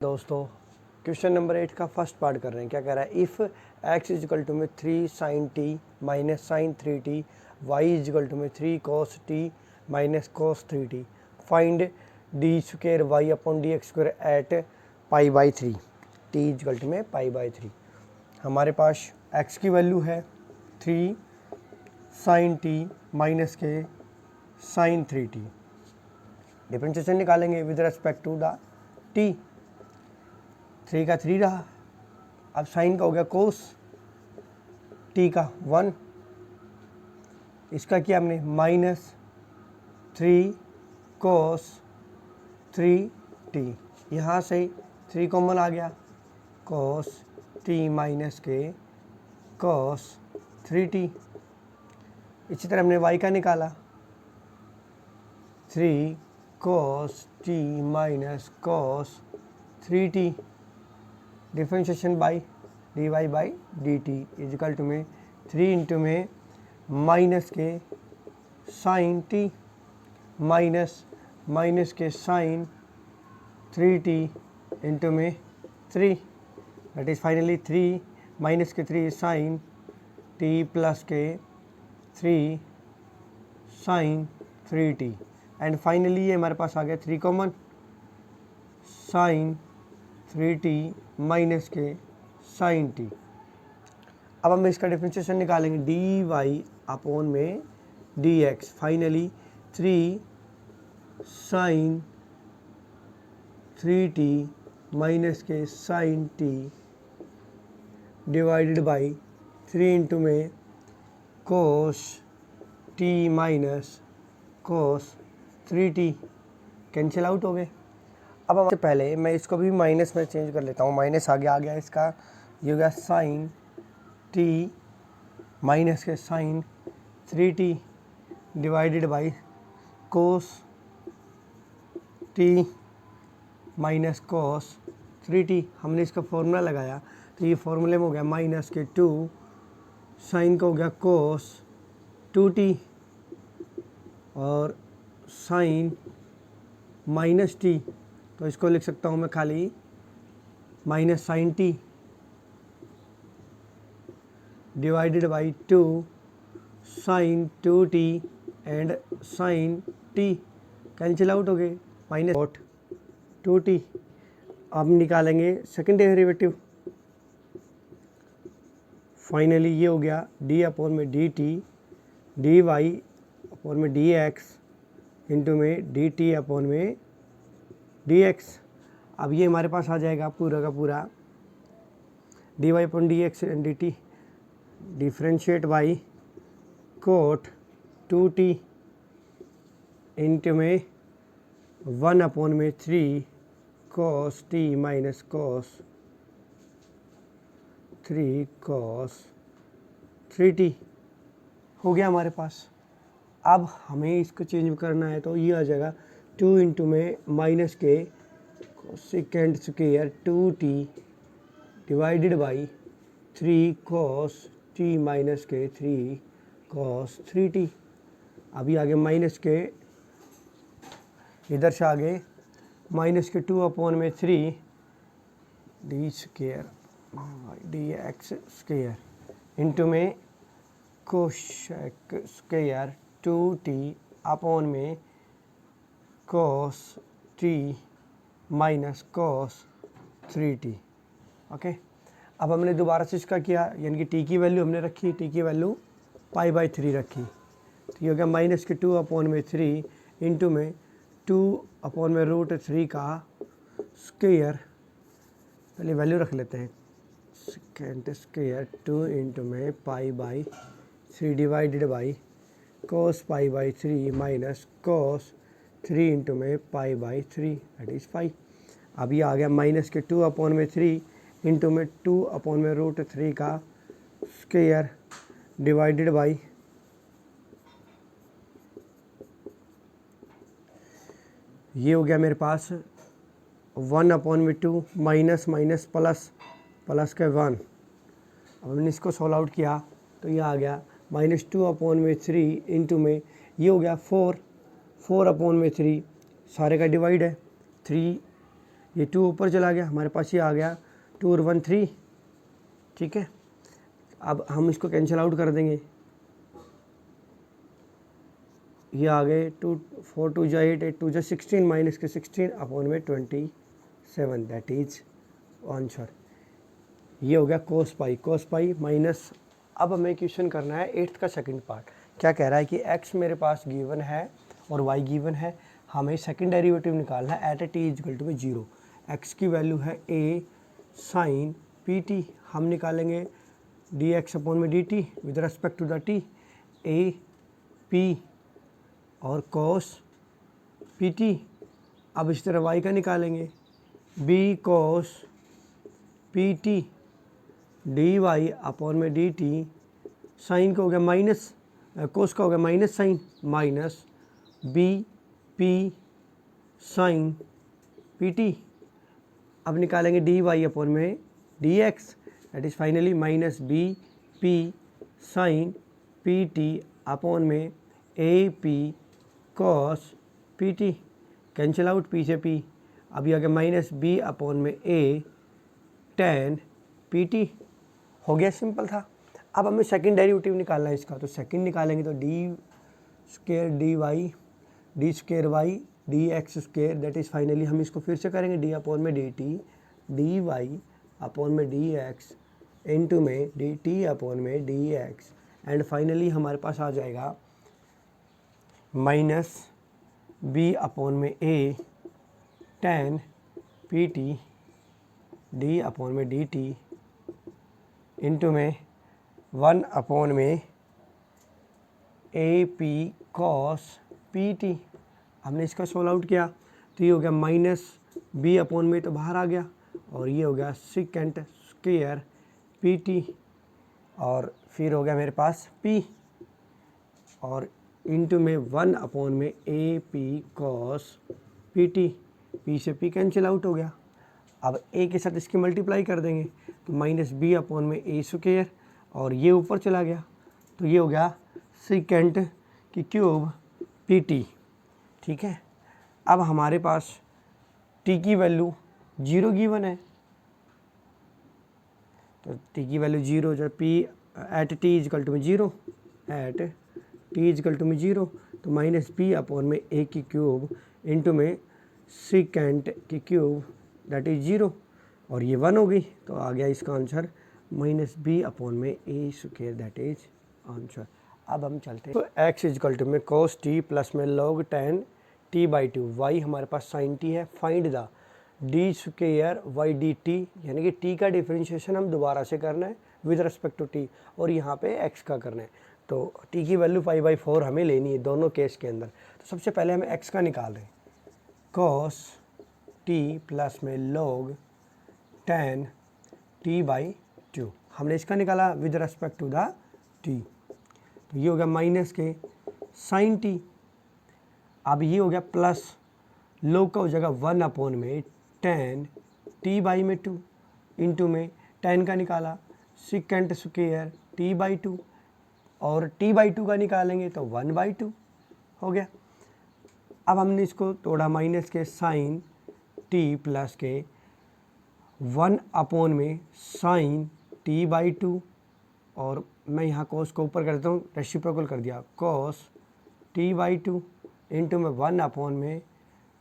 दोस्तों question number 8 का first part कर रहे हैं। क्या कह रहा है, इफ़ x इजिकल टू में 3 sin t minus sine 3t, y equal to में 3 cos t minus cos 3t, find d square y upon d x square at pi by 3, t equal to में pi by 3। हमारे पास x की value है 3 sin t minus के sine 3t। Differentiation निकालेंगे with respect to the t। 3 का 3 रहा, अब sign का हो गया कोस, टी का 1, इसका किया हमने माइनस 3 कोस 3t, यहाँ से 3 कॉमन आ गया, कोस टी माइनस के कोस 3t। इसी तरह हमने y का निकाला 3 cos t minus cos 3t, differentiation by d y by d t equal to में 3 इंटू में माइनस के साइन टी माइनस के साइन 3t इंटू में 3, दैट इज़ फाइनली 3 माइनस के 3 साइन टी प्लस के 3 साइन 3t, एंड फाइनली ये हमारे पास आ गया 3 कॉमन, साइन 3t माइनस के साइन t। अब हम इसका डिफरेंशिएशन निकालेंगे डी वाई अपॉन में d x, finally 3 sine 3t minus के sine t divided by 3 into में cos t minus cos 3t, cancel out हो गए। अब हम पहले मैं इसको भी माइनस में चेंज कर लेता हूँ, माइनस आ गया इसका, ये हो गया साइन t माइनस के sine 3t divided by cos t minus cos 3t। हमने इसका फॉर्मूला लगाया तो ये फॉर्मूले में हो गया माइनस के 2 साइन का हो गया कोस 2t और साइन माइनस t, तो इसको लिख सकता हूँ मैं खाली minus sine t divided by 2 sine 2t and sine t, cancel out हो गए, माइनस 2t। अब निकालेंगे सेकंड डेरिवेटिव, फाइनली ये हो गया d अपॉन में dt, dy अपॉन में dx इंटू में dt अपॉन में dx। अब ये हमारे पास आ जाएगा पूरा का पूरा dy upon dx and dt, differentiate by cot 2t into में 1 अपॉन में 3 cos t minus cos 3 cos 3t हो गया हमारे पास। अब हमें इसको चेंज करना है तो ये आ जाएगा 2 इंटू में माइनस के second square 2t divided by 3 cos t minus के 3 cos 3t। अभी आगे माइनस के इधर से आगे माइनस के 2 अपॉन में 3 D square D x square into में कोशेक स्क्वेयर 2t अपॉन में cos t minus cos 3t। Okay, अब हमने दोबारा से इसका किया, यानी कि t की वैल्यू हमने रखी, t की वैल्यू पाई बाई 3 रखी, तो ये हो गया माइनस के 2 अपॉन में 3 इंटू में 2 अपॉन में रूट 3 का स्क्वेयर, पहले वैल्यू रख लेते हैं, सेकेंड स्क्वेयर 2 इंटू में pi by 3 divided by cos pi by 3 minus cos 3 into में पाई बाई 3 दैट इज़ 5। अब ये आ गया माइनस के 2 अपॉन में 3 इंटू में 2 अपॉन में रूट 3 का स्क्वेयर डिवाइडेड बाई ये हो गया मेरे पास 1 अपॉन में 2 माइनस माइनस प्लस प्लस के 1। अब हमने इसको सॉल्व आउट किया तो ये आ गया माइनस 2 अपॉन में 3 इंटू में ये हो गया 4 अपॉन में 3, सारे का डिवाइड है 3 ये 2 ऊपर चला गया, हमारे पास ये आ गया 2 और 1 3, ठीक है। अब हम इसको कैंसिल आउट कर देंगे, ये आ गए 2 4 2 जा 8 8 2 जा 16 माइनस के 16 अपॉन में 27, दैट इज आंसर। ये हो गया कोस पाई माइनस। अब हमें क्वेश्चन करना है 8th का सेकंड पार्ट। क्या कह रहा है कि x मेरे पास गिवन है और y गिवन है, हमें सेकंड डेरिवेटिव निकालना है at a t equal to में 0। x की वैल्यू है a साइन पी टी, हम निकालेंगे डी एक्स अपॉन में d t with respect to the t, a p और कॉस पी टी। अब इस तरह y का निकालेंगे b कॉस P T d y upon में डी टी, साइन का हो गया माइनस, कोस का हो गया minus sine, minus b p sine p t. अब निकालेंगे डी वाई अपॉन में d x, that is finally minus b p sine p T upon में a p cos P T, cancel out P से P. अब ये आ गया minus b upon में a tan p T, हो गया, simple था। अब हमें सेकंड डेरिवेटिव निकालना है इसका, तो सेकंड निकालेंगे तो d square d y d square y d x square, that is finally हम इसको फिर से करेंगे डी अपॉन में d t d y upon में डी एक्स इंटू में डी टी अपॉन में डी एक्स, एंड फाइनली हमारे पास आ जाएगा माइनस बी अपॉन में a tan p T d upon में डी टी इंटू में 1 अपॉन में a p cos P T. हमने इसका सोल्व आउट किया तो ये हो गया माइनस बी अपॉन में तो बाहर आ गया, और ये हो गया सेकंड स्क्वायर पी टी, और फिर हो गया मेरे पास पी, और इंटू में 1 अपॉन में a p cos P T, P से पी कैंसिल आउट हो गया। अब ए के साथ इसकी मल्टीप्लाई कर देंगे तो माइनस बी अपॉन में ए स्क्वायर, और ये ऊपर चला गया तो ये हो गया सेकेंड की क्यूब पी टी, ठीक है। अब हमारे पास टी की वैल्यू 0 गिवन है, तो टी की वैल्यू 0 जो p at t equal to में 0, एट टी इजकल टू में 0, तो माइनस बी अपॉन में ए की क्यूब इंटू में सेकेंड की क्यूब दैट इज 0, और ये 1 हो गई, तो आ गया इसका आंसर माइनस बी अपॉन में a square, that is answer. अब हम चलते हैं तो x इजकल टू में कोस टी प्लस में log ten t by two, y हमारे पास साइन टी है, find the d square y d t, यानी कि टी का डिफरेंशिएशन हम दोबारा से करना है विद रिस्पेक्ट टू टी, और यहाँ पे x का करना है। तो टी की वैल्यू 5/4 हमें लेनी है दोनों केस के अंदर। तो सबसे पहले हमें x का निकाल रहे हैं, कोस टी प्लस में log ten t by two, हमने इसका निकाला with respect to the t, तो ये हो गया माइनस के साइन टी। अब ये हो गया प्लस लॉग का हो जाएगा 1 अपॉन में टेन टी बाई में 2 इंटू में 10 का निकाला सेकेंड स्क्वायर टी बाई 2, और टी बाई 2 का निकालेंगे तो 1/2 हो गया। अब हमने इसको तोड़ा माइनस के साइन टी प्लस के 1 अपॉन में साइन टी बाई 2, और मैं यहाँ कोस को ऊपर कर देता हूँ, रेसिप्रोकल कर दिया, कोस टी बाई 2 इंटू में 1 अपॉन में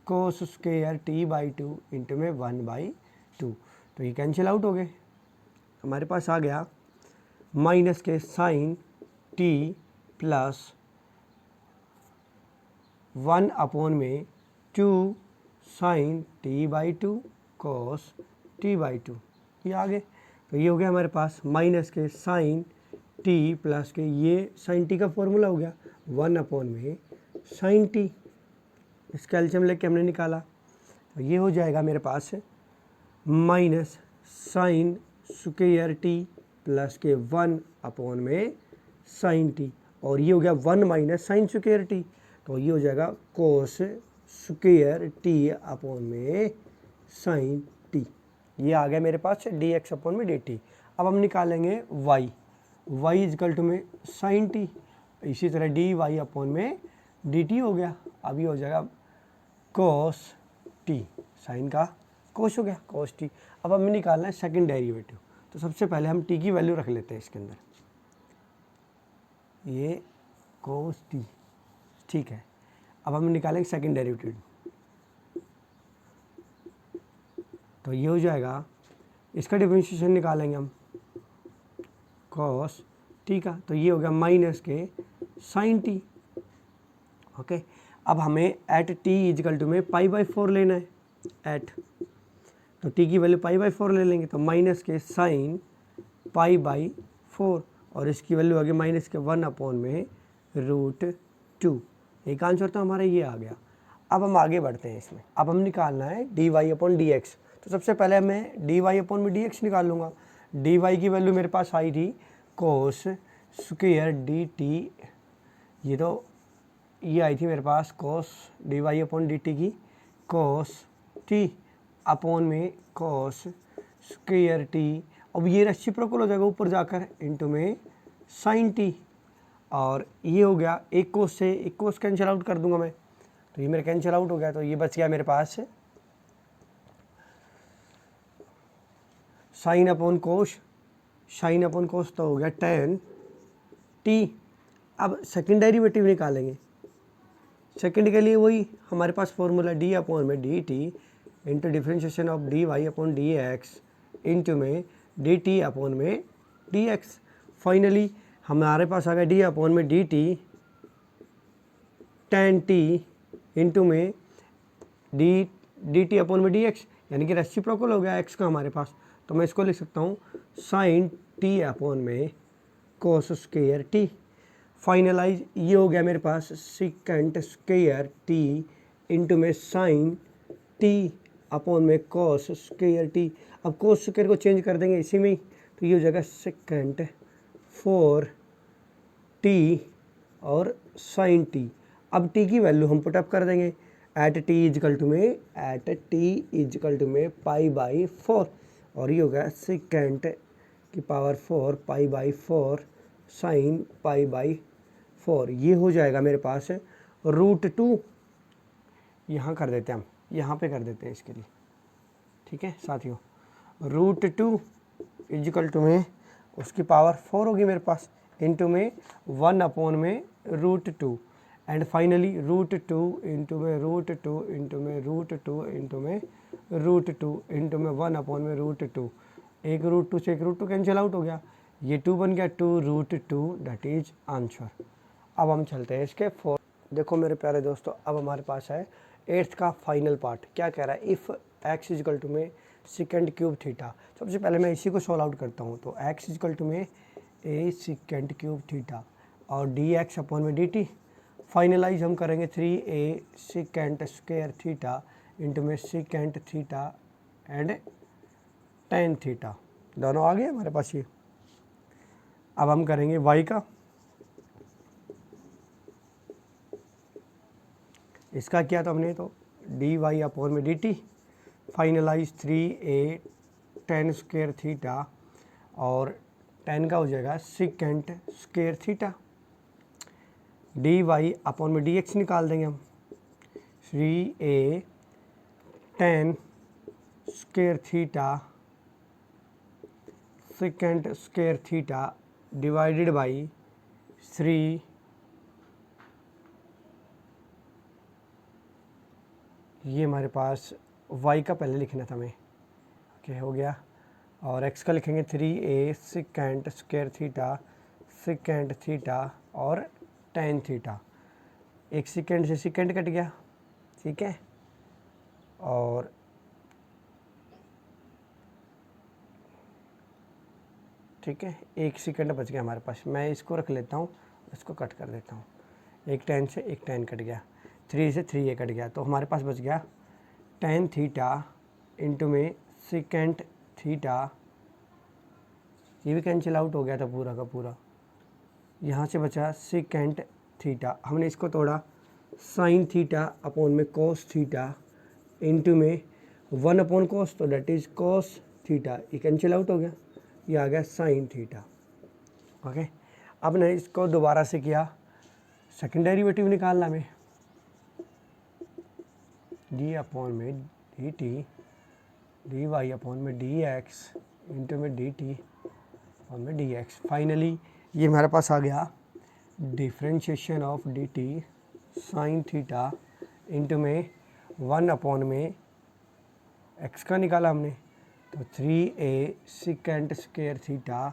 cos square T by 2 into में 1/2, तो ये कैंसिल आउट हो गए। हमारे पास आ गया माइनस के साइन टी प्लस 1 अपॉन में 2 sine t by 2 cos t by 2, ये आ गए। तो ये हो गया हमारे पास माइनस के साइन टी प्लस के, ये साइन टी का फॉर्मूला हो गया 1 अपॉन में साइन टी, इसका एलसीएम लेके हमने निकाला, तो ये हो जाएगा मेरे पास minus sine square t plus के 1 अपॉन में साइन टी, और ये हो गया 1 माइनस साइन स्क्वायर टी, तो ये हो जाएगा कोस स्क्वायर टी अपॉन में साइन टी, ये आ गया मेरे पास डी एक्स अपॉन में डी टी। अब हम निकालेंगे वाई, वाई इजकल टू में साइन टी, इसी तरह डी वाई अपॉन में डी टी हो गया। अब ये हो जाएगा कोस टी, साइन का कोस हो गया कोस टी। अब हमें निकालना है सेकंड डेरिवेटिव, तो सबसे पहले हम टी की वैल्यू रख लेते हैं इसके अंदर, ये कोस टी, ठीक है। अब हम निकालेंगे सेकंड डेरिवेटिव, तो ये हो जाएगा, इसका डिफरेंशिएशन निकालेंगे हम कॉस टी का, तो ये हो गया माइनस के साइन टी। ओके, अब हमें एट टी इजिकल टू में π/4 लेना है एट, तो टी की वैल्यू π/4 ले लेंगे, तो माइनस के साइन π/4 और इसकी वैल्यू आ गई माइनस के 1/√2। एक आंसर तो हमारा ये आ गया। अब हम आगे बढ़ते हैं इसमें, अब हम निकालना है dy/dx। तो सबसे पहले मैं dy/dx निकाल लूँगा। dy की वैल्यू मेरे पास आई थी कोस स्क्वायर dt, ये तो ये आई थी मेरे पास कोस dy/dt की कोस t अपॉन में कोस स्क्वायर t। अब ये रेसिप्रोकल हो जाएगा ऊपर जाकर इनटू में साइन t, और ये हो गया एक कोस से एक कोस कैंसिल आउट कर दूंगा मैं, तो ये मेरा कैंसिल आउट हो गया, तो ये बच गया मेरे पास sine upon cos, sine upon cos तो हो गया tan t। अब सेकंड डेरिवेटिव निकालेंगे, सेकंड के लिए वही हमारे पास फॉर्मूला d अपॉन में dt into differentiation of dy/dx into में dt अपॉन में dx। फाइनली हमारे पास आ गया d अपॉन में dt tan t इंटू में dt अपॉन में dx, यानी कि रेसिप्रोकल हो गया x का हमारे पास, तो मैं इसको लिख सकता हूँ साइन t अपॉन में कोस स्क्वायर t। फाइनलाइज ये हो गया मेरे पास सिकेंट स्क्वायर t इंटू में साइन t अपॉन में कोस स्क्वायर t। अब कोस स्क्वायर को चेंज कर देंगे इसी में ही, तो ये हो जाएगा सेकेंट 4t और साइन t। अब t की वैल्यू हम पुटअप कर देंगे एट t इजिकल टू में π/4, और ये हो गया सेकेंट की पावर 4 π/4 साइन π/4। ये हो जाएगा मेरे पास √2, यहाँ कर देते हैं हम, यहाँ पे कर देते हैं इसके लिए, ठीक है साथियों। √2 इजिकल टू में उसकी पावर 4 होगी मेरे पास इंटू में 1 अपॉन में √2, एंड फाइनली √2 इंटू में √2 इंटू में √2 इंटू में √2 इंटू में 1 अपॉन में √2। एक √2 से एक √2 कैंसिल आउट हो गया, ये 2 बन गया 2√2, दैट इज आंसर। अब हम चलते हैं इसके 4। देखो मेरे प्यारे दोस्तों, अब हमारे पास है 8th का फाइनल पार्ट। क्या कह रहा है, इफ़ x इजिकल टू में सेकेंड क्यूब थीटा। सबसे पहले मैं इसी को सॉल्व आउट करता हूँ, तो x इजिकल टू में a सेकेंड क्यूब थीटा और dx अपॉन में dt। फाइनलाइज हम करेंगे 3a second square theta into में second theta and tan theta, दोनों आ गए हमारे पास ये। अब हम करेंगे y का, इसका किया तो हमने, तो dy अपॉन में dt। Finalize 3a tan square theta और tan का हो जाएगा second square theta. dy upon में dx निकाल देंगे हम, 3a tan square theta second square theta divided by 3 ये हमारे पास y का पहले लिखना था हमें, ओके हो गया, और x का लिखेंगे 3a second square theta second theta और tan थीटा। एक सेकेंड से सेकेंड कट गया, ठीक है, और ठीक है एक सेकेंड बच गया हमारे पास। मैं इसको रख लेता हूँ, इसको कट कर देता हूँ, एक tan से एक tan कट गया, 3 से 3a कट गया, तो हमारे पास बच गया tan थीटा इंटू में सेकेंड थीटा, ये भी कैंसिल आउट हो गया था पूरा का पूरा, यहाँ से बचा सेकेंड थीटा। हमने इसको तोड़ा साइन थीटा अपॉन में कोस थीटा इंटू में 1 अपॉन कोस, तो डेट इज कोस थीटा, ये कैंसिल आउट हो गया, ये आ गया साइन थीटा। ओके, अब ने इसको दोबारा से किया, सेकंड डेरिवेटिव निकालना में d अपॉन में dt डी वाई अपॉन में डी एक्स इंटू में डी टी अपॉन में डी एक्स। फाइनली ये हमारे पास आ गया differentiation of D t sine theta into में 1 अपॉन में एक्स का निकाला हमने, तो 3a secant square theta,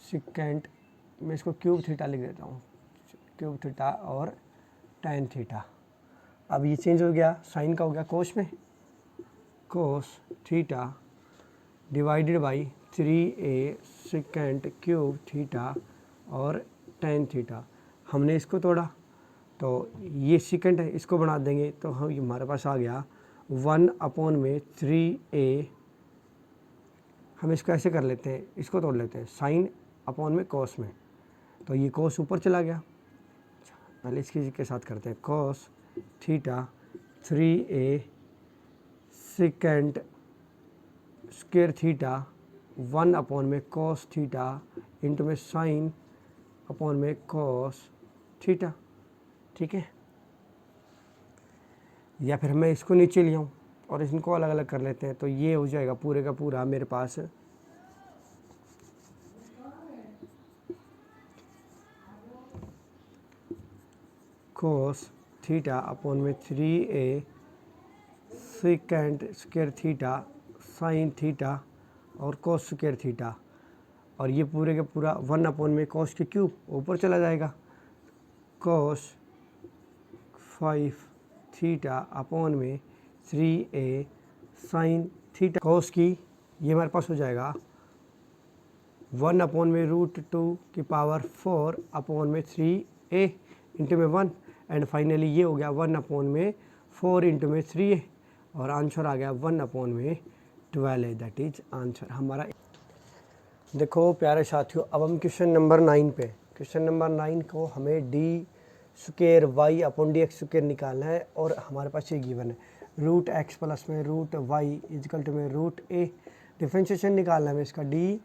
secant मैं इसको क्यूब थीटा लिख देता हूँ, क्यूब थीटा और tan थीटा। अब ये चेंज हो गया, साइन का हो गया कोस में, cos theta divided by 3a secant cube theta और tan थीटा। हमने इसको तोड़ा तो ये सिकेंट है, इसको बना देंगे तो हम हमारे पास आ गया 1 अपॉन में 3a। हम इसको ऐसे कर लेते हैं, इसको तोड़ लेते हैं, साइन अपॉन में कोस में, तो ये कोस ऊपर चला गया। पहले इसके के साथ करते हैं, cos theta 3a secant square theta 1 upon में कोस थीटा इंटू में साइन अपॉन में कोस थीटा। ठीक है, या फिर मैं इसको नीचे ले आऊँ और इनको अलग अलग कर लेते हैं, तो ये हो जाएगा पूरे का पूरा मेरे पास कोस थीटा अपॉन में 3a secant square theta sine theta और कोस स्क्वायर थीटा, और ये पूरे का पूरा 1 अपॉन में कोस के क्यूब ऊपर चला जाएगा, कोस 5 थीटा अपॉन में 3a साइन थीटा कोस की, ये हमारे पास हो जाएगा 1 अपॉन में √2 की पावर 4 अपॉन में 3a इंटू में 1, एंड फाइनली ये हो गया 1 अपॉन में 4 इंटू में 3a, और आंसर आ गया 1 अपॉन में 12a। दैट इज आंसर हमारा। देखो प्यारे साथियों, अब हम क्वेश्चन नंबर 9 पे, क्वेश्चन नंबर 9 को हमें d square y upon d x square निकालना है, और हमारे पास ये गिवन है रूट एक्स प्लस में रूट वाई इजकल टू में रूट ए। डिफ्रेंशिएशन निकालना है हमें इसका, डी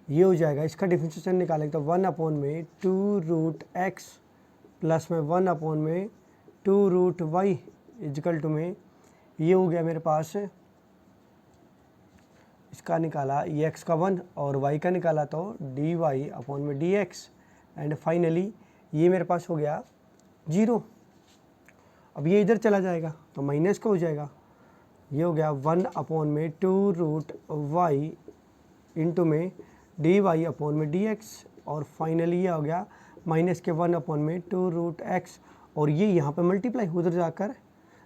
ये हो जाएगा, इसका डिफ्रेंशिएशन निकालेंगे तो 1 अपॉन में 2 रूट एक्स प्लस में 1 अपॉन में 2 रूट वाई इजकल टू में, ये हो गया मेरे पास, इसका निकाला ये x का 1 और y का निकाला तो डी वाई अपॉन में डी एक्स, एंड फाइनली ये मेरे पास हो गया 0। अब ये इधर चला जाएगा तो माइनस का हो जाएगा, ये हो गया 1 अपॉन में 2 रूट वाई इंटू में डी वाई अपॉन में डी एक्स, और फाइनली ये हो गया माइनस के 1 अपॉन में 2 रूट एक्स, और ये यहाँ पे मल्टीप्लाई उधर जाकर,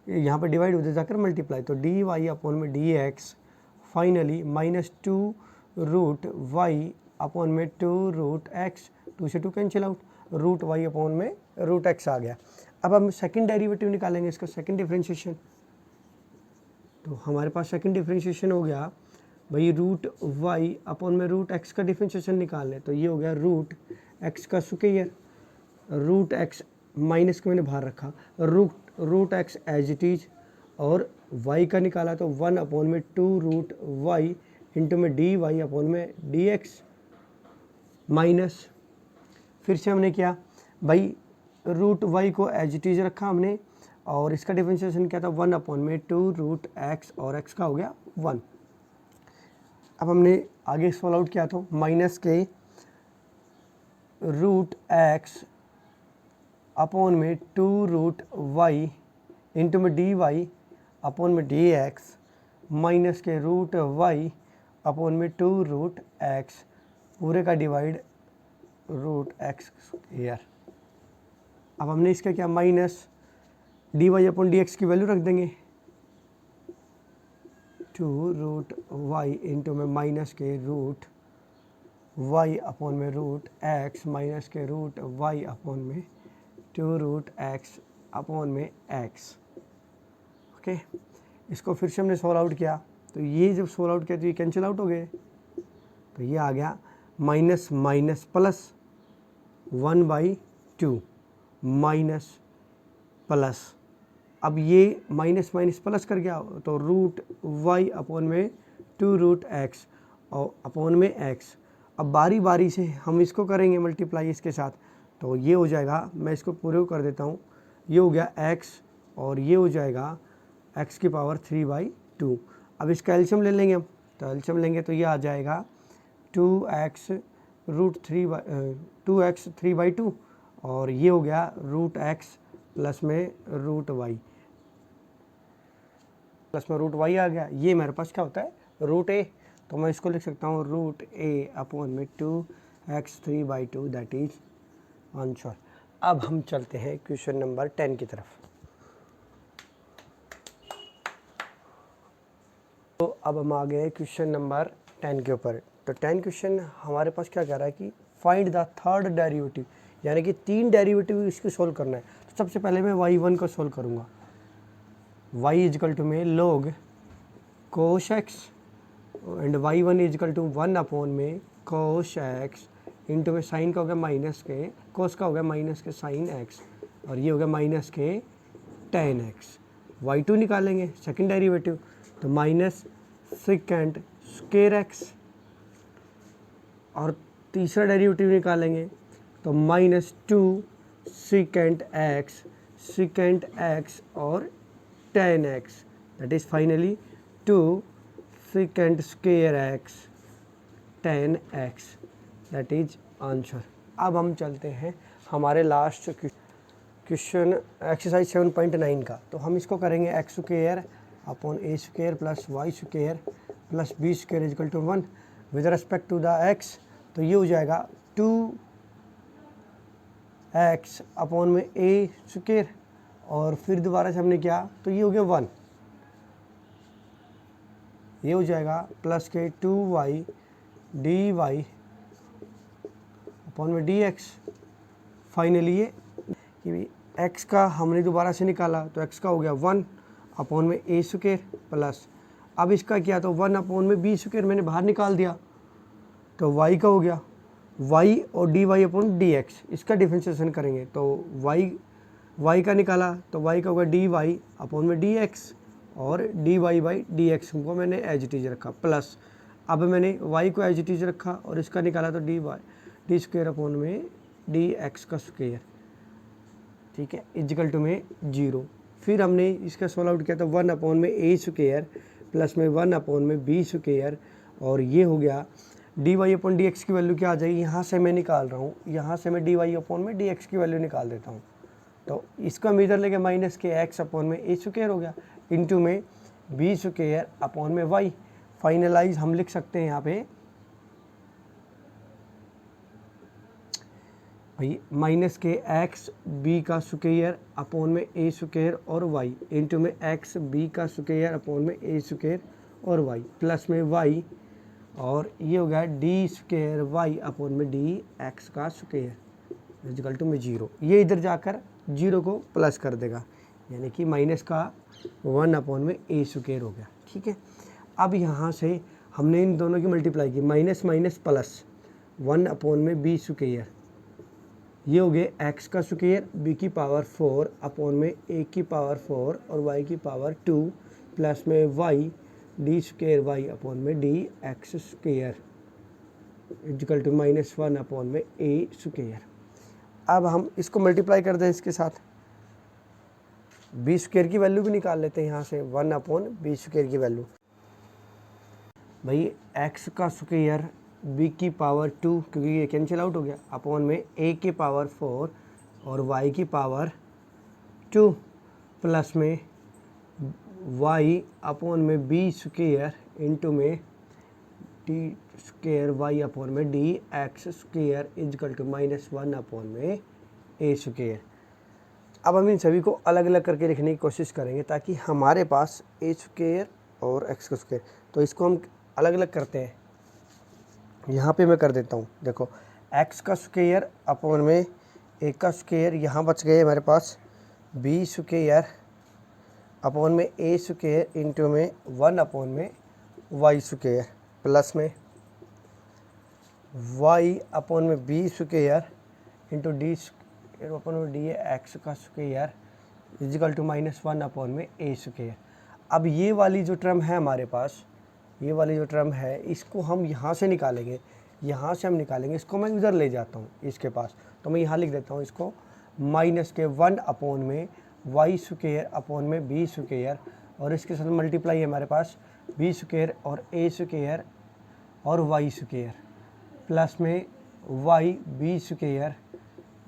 यहाँ पे डिवाइड उधर जाकर मल्टीप्लाई, तो डी वाई अपॉन में d x finally minus 2 root y upon में 2 रूट एक्स, 2 से 2 cancel out, root y upon में रूट एक्स आ गया। अब हम सेकंड डेरिवेटिव निकालेंगे इसका, सेकंड डिफरेंशिएशन, तो हमारे पास सेकंड डिफरेंशिएशन हो गया भाई रूट वाई अपॉन में रूट एक्स का डिफरेंशिएशन निकाल लें, तो ये हो गया रूट एक्स का स्क्वायर, रूट एक्स माइनस को मैंने बाहर रखा, root x as it is, और y का निकाला तो 1 अपॉन में 2 रूट वाई इंटू में डी वाई अपॉन में डी एक्स, माइनस फिर से हमने किया भाई रूट वाई को एज इट इज रखा हमने, और इसका डिफरेंशिएशन क्या था 1 अपॉन में 2 रूट एक्स, और x का हो गया 1। अब हमने आगे सॉल्व आउट किया तो माइनस के रूट एक्स अपॉन में 2 रूट वाई इंटू में डी वाई अपॉन में डी एक्स, माइनस के रूट वाई अपॉन में 2 रूट एक्स, पूरे का डिवाइड रूट एक्स स्क्वायर। अब हमने इसका क्या minus d y upon d x की वैल्यू रख देंगे, 2 रूट वाई इंटू में माइनस के रूट वाई अपॉन में रूट एक्स, माइनस के रूट वाई अपॉन में 2 रूट एक्स अपॉन में एक्स। ओके, इसको फिर से हमने सोल्व आउट किया, तो ये जब सोल्व आउट किया तो ये कैंसिल आउट हो गए, तो ये आ गया minus minus plus 1/2 minus plus, अब ये माइनस माइनस प्लस कर गया तो रूट वाई अपॉन में 2 रूट एक्स और अपॉन में एक्स। अब बारी बारी से हम इसको करेंगे मल्टीप्लाई इसके साथ, तो ये हो जाएगा, मैं इसको पूरे को कर देता हूँ, ये हो गया x और ये हो जाएगा x की पावर 3/2। अब इसका एलसीएम ले लेंगे हम, तो एलसीएम लेंगे तो ये आ जाएगा 2x रूट 3/2 और ये हो गया रूट x प्लस में रूट वाई आ गया। ये मेरे पास क्या होता है रूट a, तो मैं इसको लिख सकता हूँ रूट a अपॉन में 2x 3/2 दैट इज आंसर। अब हम चलते हैं क्वेश्चन नंबर 10 की तरफ। तो अब हम आ गए क्वेश्चन नंबर 10 के ऊपर। तो 10 क्वेश्चन हमारे पास क्या कह रहा है कि फाइंड द थर्ड डेरिवेटिव, यानी कि 3 डेरिवेटिव इसको सोल्व करना है। तो सबसे पहले मैं y1 को सोल्व करूँगा। y इजकल टू में log cosh x and y1 equal to 1 upon में कोश x इंटू में साइन का हो गया माइनस के, कोस का हो गया माइनस के साइन x और ये हो गया माइनस के tan x। y2 निकालेंगे सेकंड डेरिवेटिव, तो माइनस सेकेंड स्क्वायर x और तीसरा डेरिवेटिव निकालेंगे तो -2 सेकेंड x और tan x that is finally 2 second square x tan x that is answer. अब हम चलते हैं हमारे लास्ट क्वेश्चन एक्सरसाइज 7.9 का। तो हम इसको करेंगे x square upon a square plus y square plus b square equal to 1 with respect to the x। तो ये हो जाएगा 2x अपॉन में a स्क्वायर और फिर दोबारा से हमने किया तो ये हो गया 1, ये हो जाएगा प्लस के 2y dy अपॉन में dx। फाइनली ये x का हमने दोबारा से निकाला तो x का हो गया 1 अपॉन में a स्क्वायर प्लस, अब इसका किया तो 1 अपॉन में b स्क्वायर मैंने बाहर निकाल दिया तो y का हो गया y और dy अपॉन dx, इसका डिफरेंशिएशन करेंगे तो y का निकाला तो y का होगा dy अपॉन में dx और dy बाई dx को मैंने एज इट इज रखा प्लस, अब मैंने y को एज इट इज रखा और इसका निकाला तो डी स्क्वायर अपॉन में dx का स्क्वायर, ठीक है, इजिकल टू में 0। फिर हमने इसका सॉल्व आउट किया तो 1 अपॉन में a स्क्वायर प्लस में 1 अपॉन में b स्क्वायर और ये हो गया dy अपॉन dx की वैल्यू क्या आ जाएगी, यहाँ से मैं निकाल रहा हूँ, यहाँ से मैं dy अपॉन में dx की वैल्यू निकाल देता हूँ। तो इसको हम इधर लेके माइनस के x अपॉन में a स्क्वायर हो गया इंटू में b स्क्वायर अपॉन में y। फाइनलाइज हम लिख सकते हैं यहाँ पे भाई माइनस के x b का स्क्वायर अपॉन में a स्क्वायर और y इंटू में x b का स्क्वायर अपॉन में a स्क्वायर और y प्लस में y और ये हो गया डी स्क्वायर वाई अपॉन में डी एक्स का स्क्वायर इक्वल टू में 0। ये इधर जाकर 0 को प्लस कर देगा, यानी कि माइनस का 1 अपॉन में ए स्क्वायर हो गया, ठीक है। अब यहाँ से हमने इन दोनों की मल्टीप्लाई की, माइनस माइनस प्लस 1 अपॉन में बी स्क्वायर, ये हो गए एक्स का स्क्वायर बी की पावर 4 अपॉन में ए की पावर 4 और वाई की पावर 2 प्लस में y d square y upon में d x square equal to -1 upon में ए स्क्वायर। अब हम इसको मल्टीप्लाई कर दें इसके साथ, बी स्क्वायर की वैल्यू भी निकाल लेते हैं यहाँ से, 1 अपॉन बी स्क्वायर की वैल्यू भाई एक्स का स्क्वायर बी की पावर 2 क्योंकि ये कैंसिल आउट हो गया अपॉन में ए की पावर 4 और वाई की पावर 2 प्लस में वाई अपॉन में बी स्क्वायर इंटू में डी स्क्वायर वाई अपॉन में d x square equal to -1 upon में ए स्क्वायर। अब हम इन सभी को अलग अलग करके लिखने की कोशिश करेंगे ताकि हमारे पास ए स्क्वायर और एक्स का स्क्वायर, तो इसको हम अलग अलग करते हैं। यहाँ पे मैं कर देता हूँ, देखो एक्स का स्क्वायर अपॉन में ए का स्क्वायर, यहाँ बच गए हमारे पास बी स्क्वायर अपॉन में ए स्क्वायर इंटू में 1 अपॉन में वाई स्क्वायर प्लस में वाई अपॉन में b square into d square upon में डी एक्स का स्क्वायर इजिकल टू -1 अपॉन में ए स्क्वायर। अब ये वाली जो टर्म है हमारे पास, ये वाली जो टर्म है इसको हम यहाँ से निकालेंगे, यहाँ से हम निकालेंगे, इसको मैं इधर ले जाता हूँ इसके पास, तो मैं यहाँ लिख देता हूँ इसको -1 अपॉन में वाई स्क्वायर अपॉन में बी स्क्वायर और इसके साथ मल्टीप्लाई है हमारे पास बी स्क्वायर और ए स्क्वायर और वाई स्क्वायर प्लस में y b square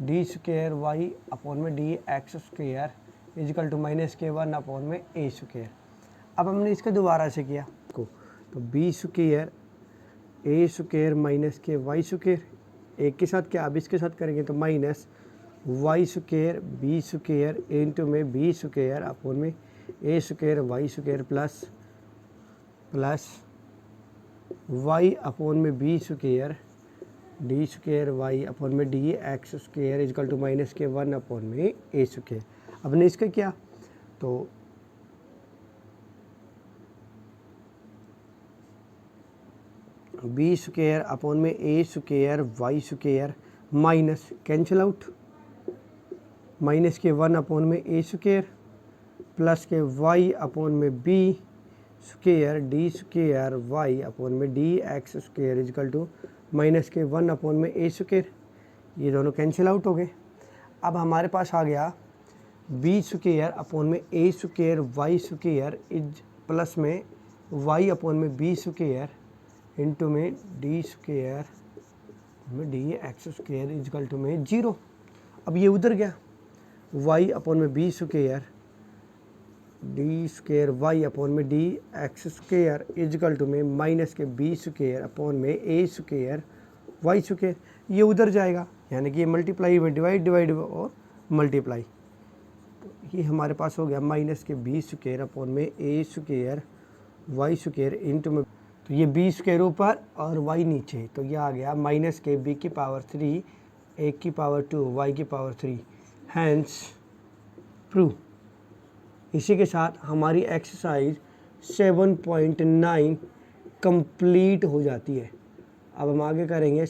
d square y upon में d x square equal to minus के 1 अपॉन में ए स्क्वायर। अब हमने इसका दोबारा से किया को, तो b square a square minus के वाई स्क्वायर, एक के साथ क्या अब इसके साथ करेंगे तो minus y square b square into में बी स्क्वायर अपॉन में a square y square plus y upon में b square d square y upon में d x square equal to minus के 1 अपॉन में ए स्क्वायर। अब ने इसका क्या तो बी स्क्वायर अपॉन में a square y square minus cancel out minus के 1 अपॉन में ए स्क्वायर प्लस के वाई अपॉन में b square d square y upon में d x square equal to minus के 1 अपॉन में ए स्क्वायर। ये दोनों कैंसिल आउट हो गए। अब हमारे पास आ गया बी स्क्वायर अपॉन में a square y square is plus में वाई अपॉन में बी स्क्वायर इंटू में डी स्क्वायर में d x square equal to में 0। अब ये उधर गया वाई अपॉन में b square d square y upon में d x square equal to में माइनस के बी स्क्वायर अपॉन में ए स्क्वायर वाई स्क्वायर। ये उधर जाएगा यानी कि ये मल्टीप्लाई में डिवाइड और मल्टीप्लाई, तो ये हमारे पास हो गया माइनस के बी स्क्वायर अपॉन में a square y square into में, तो ये बी स्क्वायर ऊपर और वाई नीचे, तो ये आ गया माइनस के बी की पावर 3 ए की पावर 2 वाई की पावर 3 हैंस प्रूव। इसी के साथ हमारी एक्सरसाइज 7.9 कंप्लीट हो जाती है। अब हम आगे करेंगे